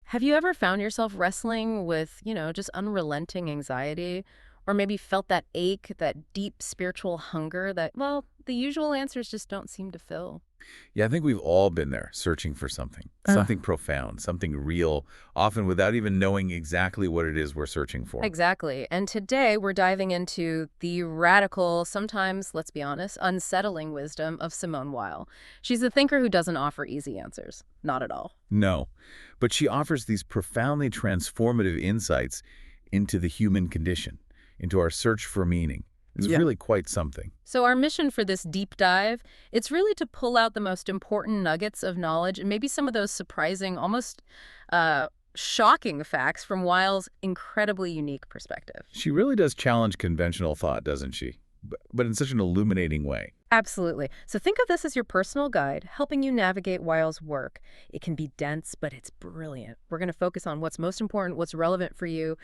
Have you ever found yourself wrestling with, just unrelenting anxiety? Or maybe felt that ache, that deep spiritual hunger that, well, the usual answers just don't seem to fill? Yeah, I think we've all been there searching for something profound, something real, often without even knowing exactly what it is we're searching for. Exactly. And today we're diving into the radical, sometimes, let's be honest, unsettling wisdom of Simone Weil. She's a thinker who doesn't offer easy answers. Not at all. No, but she offers these profoundly transformative insights into the human condition, into our search for meaning. It's Yeah. really quite something. So our mission for this deep dive, it's really to pull out the most important nuggets of knowledge and maybe some of those surprising, almost uh, shocking facts from Weil's incredibly unique perspective. She really does challenge conventional thought, doesn't she? But in such an illuminating way. Absolutely. So think of this as your personal guide, helping you navigate Weil's work. It can be dense, but it's brilliant. We're going to focus on what's most important, what's relevant for you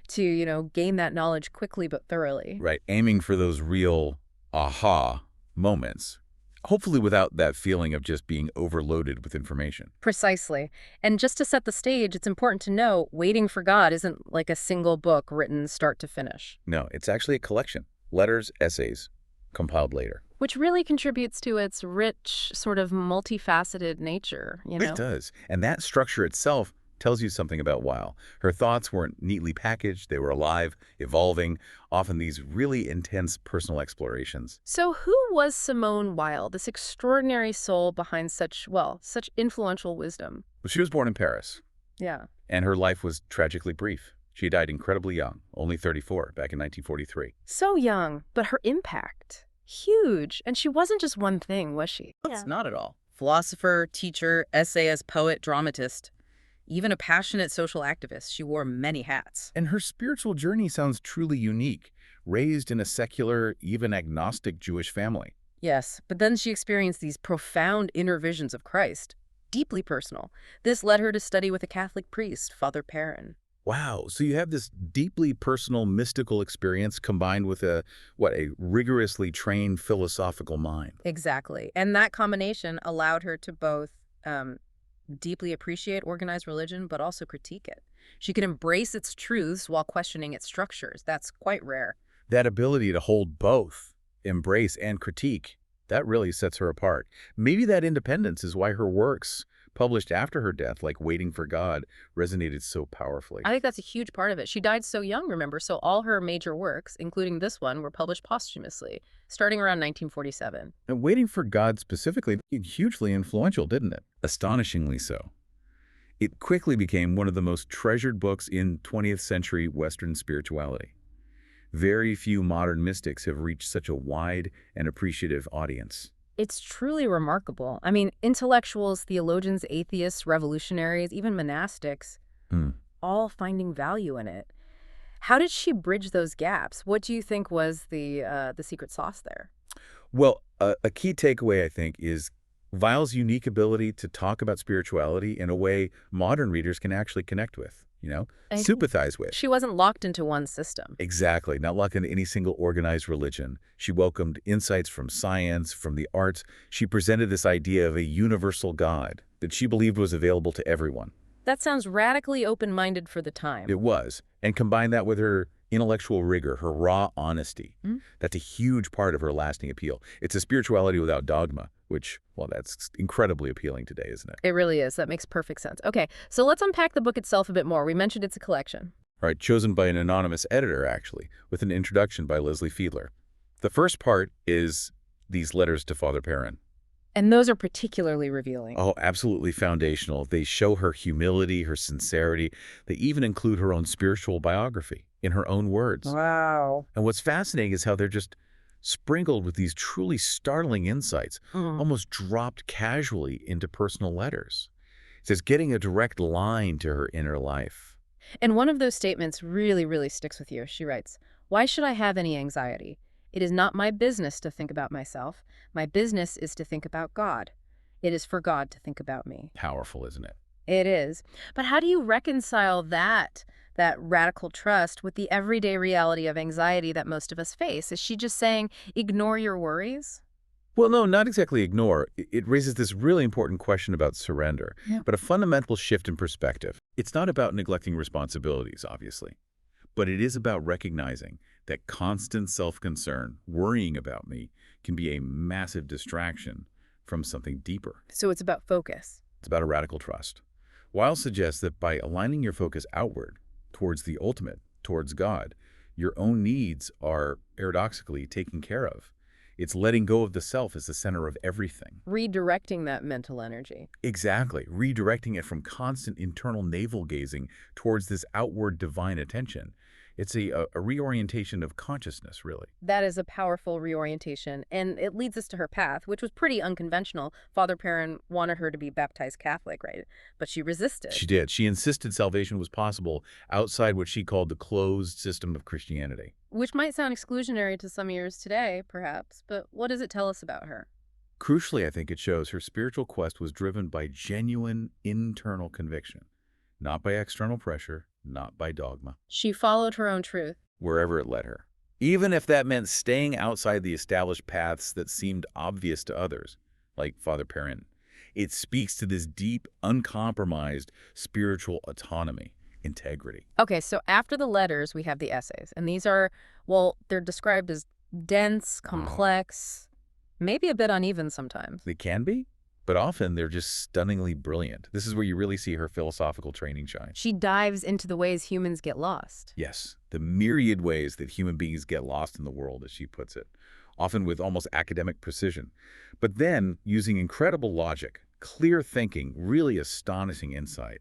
to, gain that knowledge quickly but thoroughly. Right, aiming for those real aha moments, hopefully without that feeling of just being overloaded with information. Precisely. And just to set the stage, it's important to know Waiting for God isn't like a single book written start to finish, No, it's actually a collection. Letters, essays, compiled later. which really contributes to its rich, sort of multifaceted nature. It does. And that structure itself tells you something about Weil. Her thoughts weren't neatly packaged. They were alive, evolving, often these really intense personal explorations. So who was Simone Weil, this extraordinary soul behind such influential wisdom? Well, she was born in Paris, Yeah. and her life was tragically brief. She died incredibly young, only 34, back in 1943. So young, but her impact, huge. And she wasn't just one thing, was she? Yeah. Not at all. Philosopher, teacher, essayist, poet, dramatist, even a passionate social activist. She wore many hats. And her spiritual journey sounds truly unique, raised in a secular, even agnostic Jewish family. Yes, but then she experienced these profound inner visions of Christ, deeply personal. This led her to study with a Catholic priest, Father Perrin. Wow, so you have this deeply personal, mystical experience combined with a rigorously trained philosophical mind. Exactly. And that combination allowed her to both deeply appreciate organized religion, but also critique it. She could embrace its truths while questioning its structures. That's quite rare. That ability to hold both, embrace and critique, that really sets her apart. Maybe that independence is why her works, published after her death, like Waiting for God, resonated so powerfully. I think that's a huge part of it. She died so young, remember, so all her major works, including this one, were published posthumously, starting around 1947. And Waiting for God specifically became hugely influential, didn't it? Astonishingly so. It quickly became one of the most treasured books in 20th century Western spirituality. Very few modern mystics have reached such a wide and appreciative audience. It's truly remarkable. I mean, intellectuals, theologians, atheists, revolutionaries, even monastics, Hmm. all finding value in it. How did she bridge those gaps? What do you think was the secret sauce there? Well, a key takeaway, I think, is Weil's unique ability to talk about spirituality in a way modern readers can actually connect with, I think sympathize with. she wasn't locked into one system. Exactly, not locked into any single organized religion. She welcomed insights from science, from the arts. She presented this idea of a universal God that she believed was available to everyone. That sounds radically open-minded for the time. It was. And combine that with her intellectual rigor, her raw honesty. Hmm? That's a huge part of her lasting appeal. It's a spirituality without dogma, which, well, that's incredibly appealing today, isn't it? It really is. That makes perfect sense. Okay, so let's unpack the book itself a bit more. We mentioned it's a collection. All right, chosen by an anonymous editor, actually, with an introduction by Leslie Fiedler. The first part is these letters to Father Perrin. And those are particularly revealing. Oh, absolutely foundational. They show her humility, her sincerity. They even include her own spiritual biography in her own words. Wow. And what's fascinating is how they're just sprinkled with these truly startling insights, almost dropped casually into personal letters. It says getting a direct line to her inner life. And one of those statements really, really sticks with you. She writes, "Why should I have any anxiety? It is not my business to think about myself. My business is to think about God. It is for God to think about me." Powerful, isn't it? It is. But how do you reconcile that radical trust with the everyday reality of anxiety that most of us face? Is she just saying, ignore your worries? Well, no, not exactly ignore. It raises this really important question about surrender, Yeah. but a fundamental shift in perspective. It's not about neglecting responsibilities, obviously, but it is about recognizing that constant self-concern, worrying about me, can be a massive distraction from something deeper. So it's about focus. It's about a radical trust. Weil suggests that by aligning your focus outward, towards the ultimate, towards God, your own needs are paradoxically taken care of. It's letting go of the self as the center of everything. Redirecting that mental energy. Exactly, redirecting it from constant internal navel-gazing towards this outward divine attention. It's a reorientation of consciousness, really. That is a powerful reorientation, and it leads us to her path, which was pretty unconventional. Father Perrin wanted her to be baptized Catholic, right? But she resisted. She did. She insisted salvation was possible outside what she called the closed system of Christianity. Which might sound exclusionary to some ears today, perhaps, but what does it tell us about her? Crucially, I think it shows her spiritual quest was driven by genuine internal conviction, not by external pressure, not by dogma, She followed her own truth. wherever it led her. Even if that meant staying outside the established paths that seemed obvious to others, like Father Perrin. It speaks to this deep, uncompromised spiritual autonomy, integrity. Okay, so after the letters, we have the essays, and these are, well, they're described as dense, complex, maybe a bit uneven sometimes. They can be, but often they're just stunningly brilliant. This is where you really see her philosophical training shine. She dives into the ways humans get lost. Yes, the myriad ways that human beings get lost in the world, as she puts it, often with almost academic precision. But then, using incredible logic, clear thinking, really astonishing insight,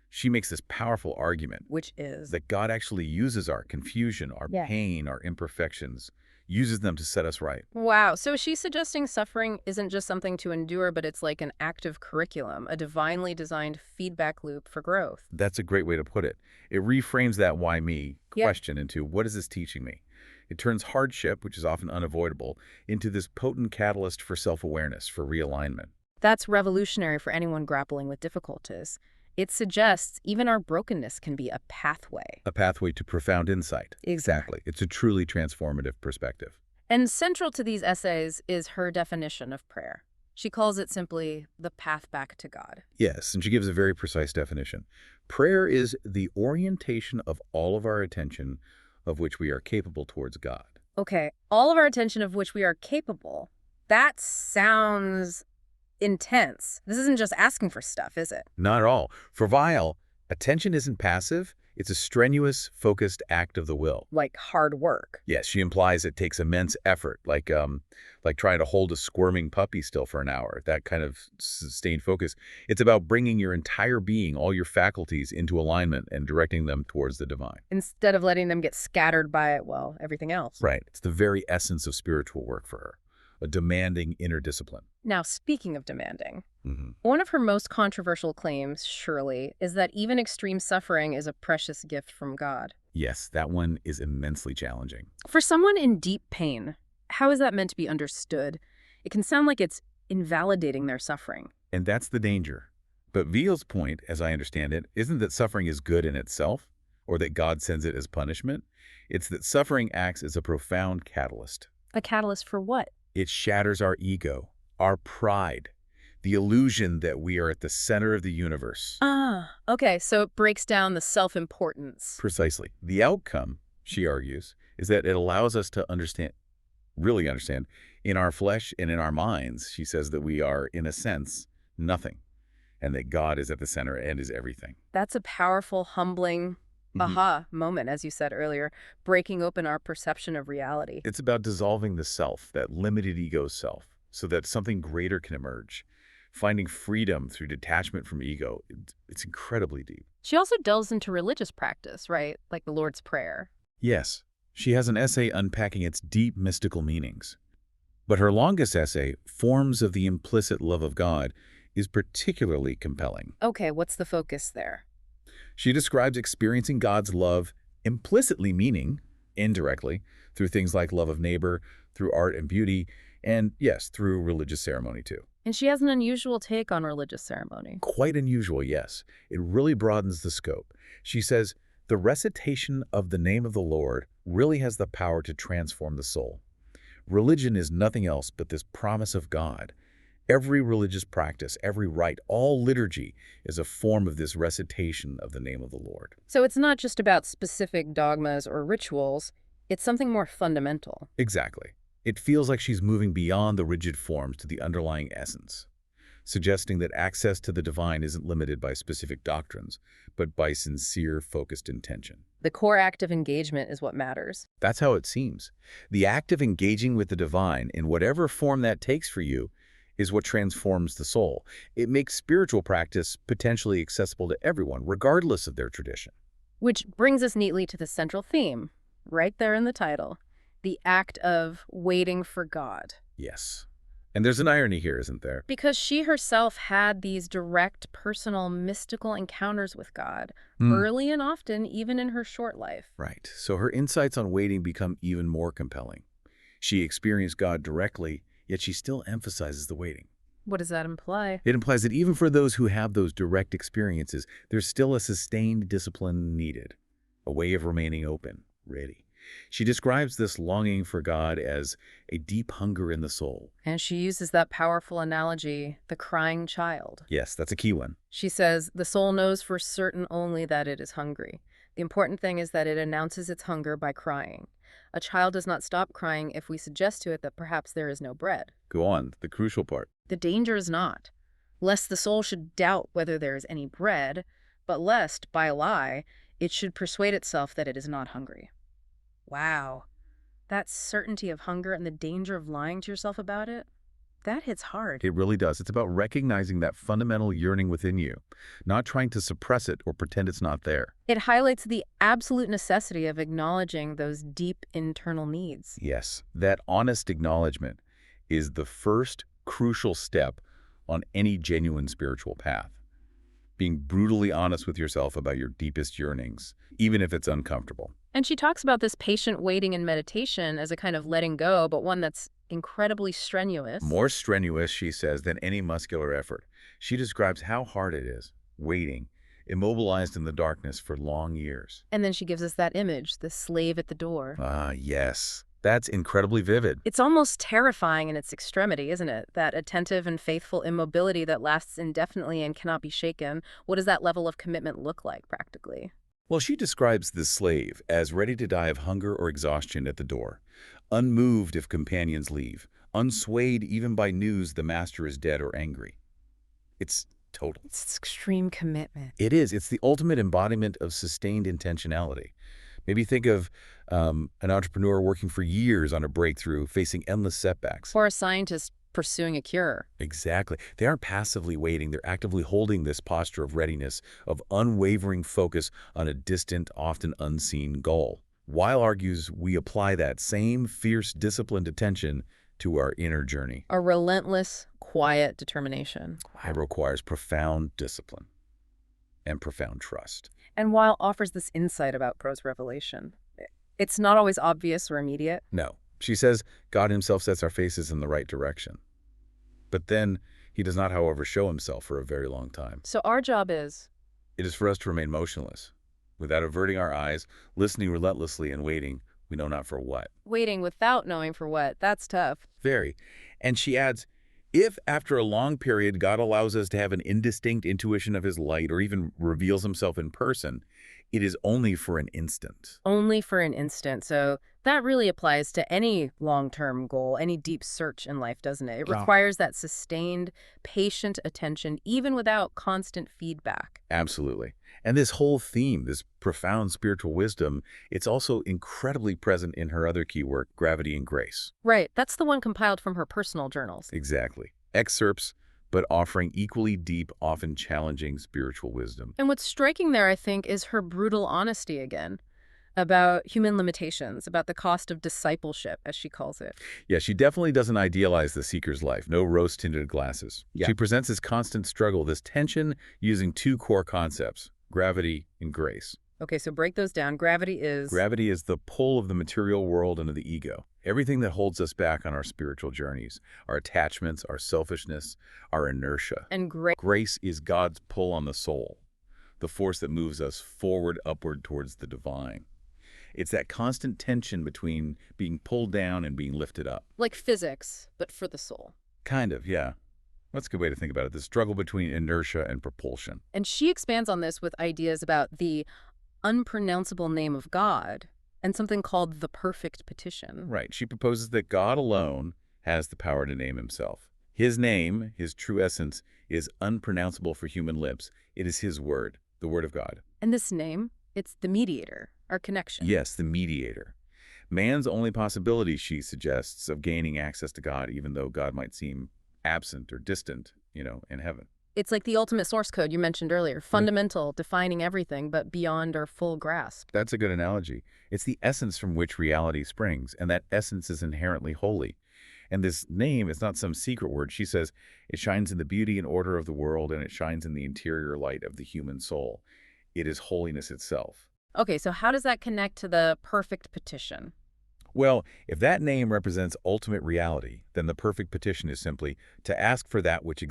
she makes this powerful argument Which is? that God actually uses our confusion, our Yeah. pain, our imperfections, uses them to set us right. Wow, so she's suggesting suffering isn't just something to endure, but it's like an active curriculum, a divinely designed feedback loop for growth. That's a great way to put it. It reframes that why me Yeah. question into what is this teaching me? It turns hardship, which is often unavoidable, into this potent catalyst for self-awareness, for realignment. That's revolutionary for anyone grappling with difficulties. It suggests even our brokenness can be a pathway. A pathway to profound insight. Exactly. It's a truly transformative perspective. And central to these essays is her definition of prayer. She calls it simply the path back to God. Yes, and she gives a very precise definition. Prayer is the orientation of all of our attention of which we are capable towards God. Okay, all of our attention of which we are capable. That sounds intense. This isn't just asking for stuff, is it? Not at all. For Weil, attention isn't passive. It's a strenuous, focused act of the will. Like hard work. Yes, she implies it takes immense effort, like trying to hold a squirming puppy still for an hour, that kind of sustained focus. It's about bringing your entire being, all your faculties, into alignment and directing them towards the divine. Instead of letting them get scattered by, well, everything else. Right. It's the very essence of spiritual work for her, a demanding inner discipline. Now, speaking of demanding, Mm-hmm. one of her most controversial claims, surely, is that even extreme suffering is a precious gift from God. Yes, that one is immensely challenging. For someone in deep pain, how is that meant to be understood? It can sound like it's invalidating their suffering. And that's the danger. But Weil's point, as I understand it, isn't that suffering is good in itself, or that God sends it as punishment. It's that suffering acts as a profound catalyst. A catalyst for what? It shatters our ego, our pride, the illusion that we are at the center of the universe. Okay, so it breaks down the self-importance. Precisely. The outcome, she argues, is that it allows us to really understand, in our flesh and in our minds, she says that we are, in a sense, nothing, and that God is at the center and is everything. That's a powerful, humbling aha moment, as you said earlier, breaking open our perception of reality. It's about dissolving the self, that limited ego self, so that something greater can emerge. Finding freedom through detachment from ego, it's incredibly deep. She also delves into religious practice, right? Like the Lord's Prayer. Yes, she has an essay unpacking its deep mystical meanings. But her longest essay, Forms of the Implicit Love of God, is particularly compelling. Okay, what's the focus there? She describes experiencing God's love implicitly, meaning indirectly, through things like love of neighbor, through art and beauty, and yes, through religious ceremony too. And she has an unusual take on religious ceremony. Quite unusual, yes. It really broadens the scope. She says, the recitation of the name of the Lord really has the power to transform the soul. Religion is nothing else but this promise of God. Every religious practice, every rite, all liturgy is a form of this recitation of the name of the Lord. So it's not just about specific dogmas or rituals, it's something more fundamental. Exactly. It feels like she's moving beyond the rigid forms to the underlying essence, suggesting that access to the divine isn't limited by specific doctrines, but by sincere, focused intention. The core act of engagement is what matters. That's how it seems. The act of engaging with the divine, in whatever form that takes for you, is what transforms the soul. It makes spiritual practice potentially accessible to everyone, regardless of their tradition. Which brings us neatly to the central theme, right there in the title, the act of waiting for God. Yes. And there's an irony here, isn't there? Because she herself had these direct, personal, mystical encounters with God, Hmm. early and often, even in her short life. Right. So her insights on waiting become even more compelling. She experienced God directly, yet she still emphasizes the waiting. What does that imply? It implies that even for those who have those direct experiences, there's still a sustained discipline needed, a way of remaining open, ready. She describes this longing for God as a deep hunger in the soul. And she uses that powerful analogy, the crying child. Yes, that's a key one. She says, the soul knows for certain only that it is hungry. The important thing is that it announces its hunger by crying. A child does not stop crying if we suggest to it that perhaps there is no bread. Go on, the crucial part. The danger is not, lest the soul should doubt whether there is any bread, but lest, by a lie, it should persuade itself that it is not hungry. Wow. That certainty of hunger and the danger of lying to yourself about it, that hits hard. It really does. It's about recognizing that fundamental yearning within you, not trying to suppress it or pretend it's not there. It highlights the absolute necessity of acknowledging those deep internal needs. Yes, that honest acknowledgement is the first crucial step on any genuine spiritual path. Being brutally honest with yourself about your deepest yearnings, even if it's uncomfortable. And she talks about this patient waiting in meditation as a kind of letting go, but one that's incredibly strenuous. More strenuous, she says, than any muscular effort. She describes how hard it is, waiting, immobilized in the darkness for long years. And then she gives us that image, the slave at the door. Ah, yes. That's incredibly vivid. It's almost terrifying in its extremity, isn't it? That attentive and faithful immobility that lasts indefinitely and cannot be shaken. What does that level of commitment look like, practically? Well, she describes the slave as ready to die of hunger or exhaustion at the door, unmoved if companions leave, unswayed even by news the master is dead or angry. It's total. It's extreme commitment. It is. It's the ultimate embodiment of sustained intentionality. Maybe think of an entrepreneur working for years on a breakthrough, facing endless setbacks. Or a scientist pursuing a cure. Exactly. They aren't passively waiting. They're actively holding this posture of readiness, of unwavering focus on a distant, often unseen goal. Weil argues we apply that same fierce, disciplined attention to our inner journey. A relentless, quiet determination. It requires profound discipline and profound trust. And Weil offers this insight about prose revelation. It's not always obvious or immediate. No. She says God himself sets our faces in the right direction. But then he does not, however, show himself for a very long time. So our job is? It is for us to remain motionless, without averting our eyes, listening relentlessly and waiting, we know not for what. Waiting without knowing for what. That's tough. Very. And she adds, if after a long period God allows us to have an indistinct intuition of his light or even reveals himself in person, it is only for an instant. Only for an instant. So that really applies to any long-term goal, any deep search in life, doesn't it? It Wow. requires that sustained, patient attention, even without constant feedback. Absolutely. And this whole theme, this profound spiritual wisdom, it's also incredibly present in her other key work, Gravity and Grace. Right. That's the one compiled from her personal journals. Exactly. Excerpts, but offering equally deep, often challenging spiritual wisdom. And what's striking there, I think, is her brutal honesty again about human limitations, about the cost of discipleship, as she calls it. Yeah, she definitely doesn't idealize the seeker's life. No rose-tinted glasses. Yeah. She presents this constant struggle, this tension, using two core concepts, gravity and grace. Okay, so break those down. Gravity is... Gravity is the pull of the material world and of the ego. Everything that holds us back on our spiritual journeys, our attachments, our selfishness, our inertia. And Grace is God's pull on the soul, the force that moves us forward, upward towards the divine. It's that constant tension between being pulled down and being lifted up. Like physics, but for the soul. Kind of, yeah. That's a good way to think about it. The struggle between inertia and propulsion. And she expands on this with ideas about the unpronounceable name of God and something called the perfect petition. Right. She proposes that God alone has the power to name himself. His name, his true essence, is unpronounceable for human lips. It is his word, the word of God. And this name, it's the mediator, our connection. Yes, the mediator. Man's only possibility, she suggests, of gaining access to God, even though God might seem absent or distant, in heaven. It's like the ultimate source code you mentioned earlier, fundamental, defining everything, but beyond our full grasp. That's a good analogy. It's the essence from which reality springs, and that essence is inherently holy. And this name is not some secret word. She says it shines in the beauty and order of the world, and it shines in the interior light of the human soul. It is holiness itself. Okay, so how does that connect to the perfect petition? Well, if that name represents ultimate reality, then the perfect petition is simply to ask for that which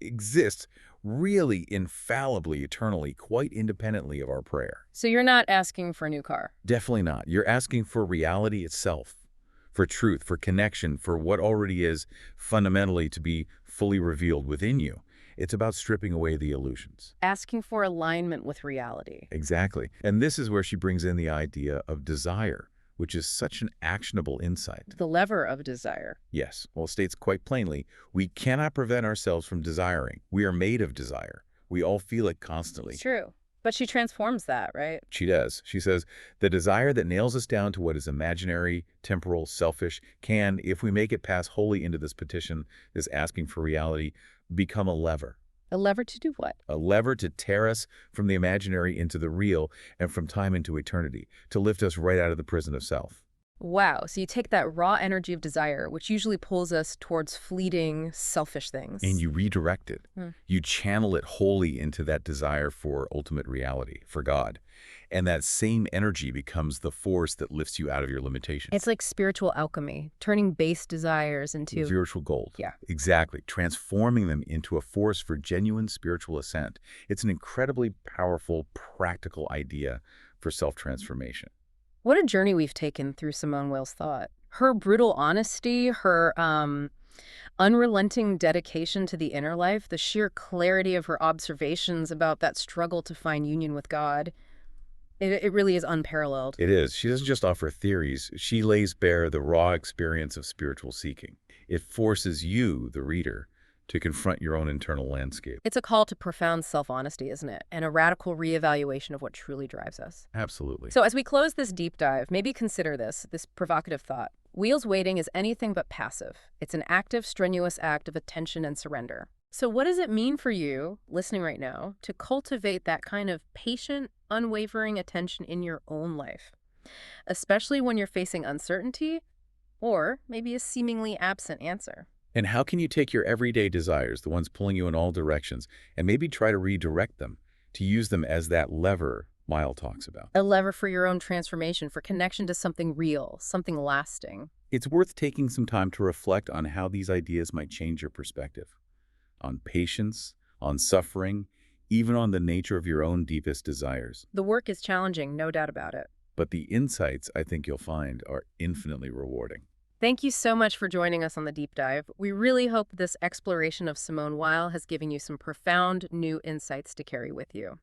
exists really infallibly, eternally, quite independently of our prayer. So you're not asking for a new car. Definitely not. You're asking for reality itself, for truth, for connection, for what already is fundamentally to be fully revealed within you. It's about stripping away the illusions. Asking for alignment with reality. Exactly. And this is where she brings in the idea of desire, which is such an actionable insight. The lever of desire. Yes. Well, it states quite plainly, we cannot prevent ourselves from desiring. We are made of desire. We all feel it constantly. It's true. But she transforms that, right? She does. She says, the desire that nails us down to what is imaginary, temporal, selfish, can, if we make it pass wholly into this petition, this asking for reality, become a lever. A lever to do what? A lever to tear us from the imaginary into the real and from time into eternity, to lift us right out of the prison of self. Wow, so you take that raw energy of desire, which usually pulls us towards fleeting, selfish things. And you redirect it. You channel it wholly into that desire for ultimate reality, for God. And that same energy becomes the force that lifts you out of your limitations. It's like spiritual alchemy, turning base desires into... virtual gold. Yeah. Exactly. Transforming them into a force for genuine spiritual ascent. It's an incredibly powerful, practical idea for self-transformation. What a journey we've taken through Simone Weil's thought. Her brutal honesty, her unrelenting dedication to the inner life, the sheer clarity of her observations about that struggle to find union with God, it really is unparalleled. It is. She doesn't just offer theories. She lays bare the raw experience of spiritual seeking. It forces you, the reader, to confront your own internal landscape. It's a call to profound self-honesty, isn't it? And a radical reevaluation of what truly drives us. Absolutely. So as we close this deep dive, maybe consider this provocative thought. Weil's waiting is anything but passive. It's an active, strenuous act of attention and surrender. So what does it mean for you, listening right now, to cultivate that kind of patient, unwavering attention in your own life? Especially when you're facing uncertainty or maybe a seemingly absent answer. And how can you take your everyday desires, the ones pulling you in all directions, and maybe try to redirect them, to use them as that lever Weil talks about? A lever for your own transformation, for connection to something real, something lasting. It's worth taking some time to reflect on how these ideas might change your perspective. On patience, on suffering, even on the nature of your own deepest desires. The work is challenging, no doubt about it. But the insights I think you'll find are infinitely rewarding. Thank you so much for joining us on the deep dive. We really hope this exploration of Simone Weil has given you some profound new insights to carry with you.